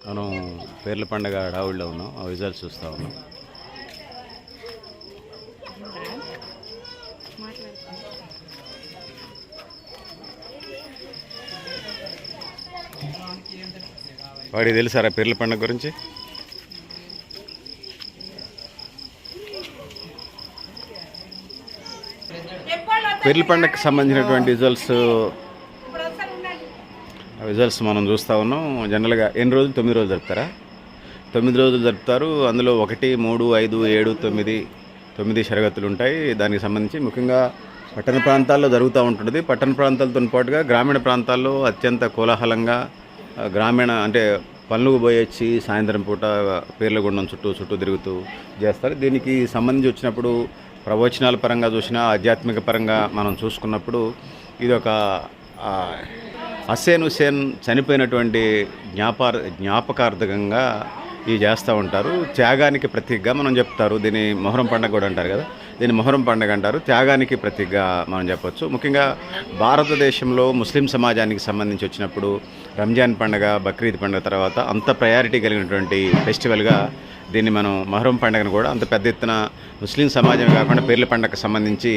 మనం పేర్ల పండుగ హడావుడిలో ఉన్నాం. ఆ విజువల్స్ చూస్తూ ఉన్నాం. వాడికి తెలుసారా పేర్ల పండుగ గురించి? పేర్ల పండుగకి సంబంధించినటువంటి విజువల్స్ మనం చూస్తూ ఉన్నాం. జనరల్గా ఎన్ని రోజులు? 9 రోజులు జరుపుతారా? 9 రోజులు జరుపుతారు. అందులో 1, 3, 5, 7, 9 షరగతులు ఉంటాయి. దానికి సంబంధించి ముఖ్యంగా పట్టణ ప్రాంతాల్లో జరుగుతూ ఉంటుంటుంది. పట్టణ ప్రాంతాలతో పాటుగా గ్రామీణ ప్రాంతాల్లో అత్యంత కోలాహలంగా గ్రామీణ అంటే పనులకు పోయొచ్చి సాయంత్రం పూట పేర్ల గుండం చుట్టూ తిరుగుతూ చేస్తారు. దీనికి సంబంధించి వచ్చినప్పుడు ప్రవచనాల పరంగా చూసినా, ఆధ్యాత్మిక పరంగా మనం చూసుకున్నప్పుడు ఇది ఒక హుస్సేన్ చనిపోయినటువంటి జ్ఞాపకార్థకంగా ఇవి చేస్తూ ఉంటారు. త్యాగానికి ప్రతీకగా మనం చెప్తారు. దీన్ని మొహరం పండుగ కూడా అంటారు కదా. దీన్ని మొహరం పండుగ అంటారు. త్యాగానికి ప్రతీకగా మనం చెప్పొచ్చు. ముఖ్యంగా భారతదేశంలో ముస్లిం సమాజానికి సంబంధించి వచ్చినప్పుడు రంజాన్ పండుగ, బక్రీద్ పండుగ తర్వాత అంత ప్రయారిటీ కలిగినటువంటి ఫెస్టివల్గా దీన్ని మనం మొహరం పండుగను కూడా అంత పెద్ద ఎత్తున ముస్లిం సమాజం కాకుండా పేర్ల పండుగకు సంబంధించి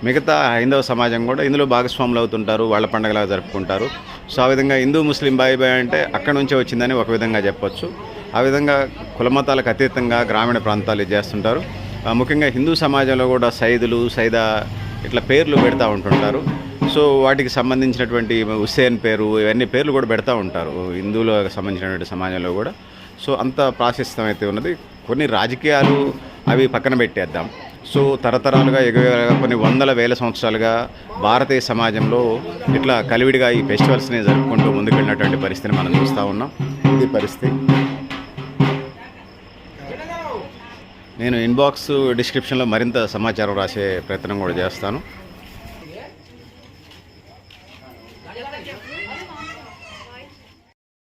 మిగతా హైందవ సమాజం కూడా ఇందులో భాగస్వాములు అవుతుంటారు. వాళ్ళ పండుగలాగా జరుపుకుంటారు. సో ఆ విధంగా హిందూ ముస్లిం బాయ్ అంటే అక్కడి నుంచే వచ్చిందని ఒక విధంగా చెప్పొచ్చు. ఆ విధంగా కులమతాలకు అతీతంగా గ్రామీణ ప్రాంతాలు చేస్తుంటారు. ముఖ్యంగా హిందూ సమాజంలో కూడా సైదులు, సైదా ఇట్లా పేర్లు పెడతా ఉంటుంటారు. సో వాటికి సంబంధించినటువంటి హుస్సేన్ పేరు, ఇవన్నీ పేర్లు కూడా పెడతా ఉంటారు హిందువులకు సంబంధించినటువంటి సమాజంలో కూడా. సో అంత ప్రాశస్త్యం అయితే ఉన్నది. కొన్ని రాజకీయాలు అవి పక్కన పెట్టేద్దాం. సో తరతరాలుగా కొన్ని వందల వేల సంవత్సరాలుగా భారతీయ సమాజంలో ఇట్లా కలివిడిగా ఈ ఫెస్టివల్స్ని జరుపుకుంటూ ముందుకెళ్ళినటువంటి పరిస్థితిని మనం చూస్తూ ఉన్నాం. ఇది పరిస్థితి. నేను ఇన్బాక్స్ డిస్క్రిప్షన్లో మరింత సమాచారం రాసే ప్రయత్నం కూడా చేస్తాను.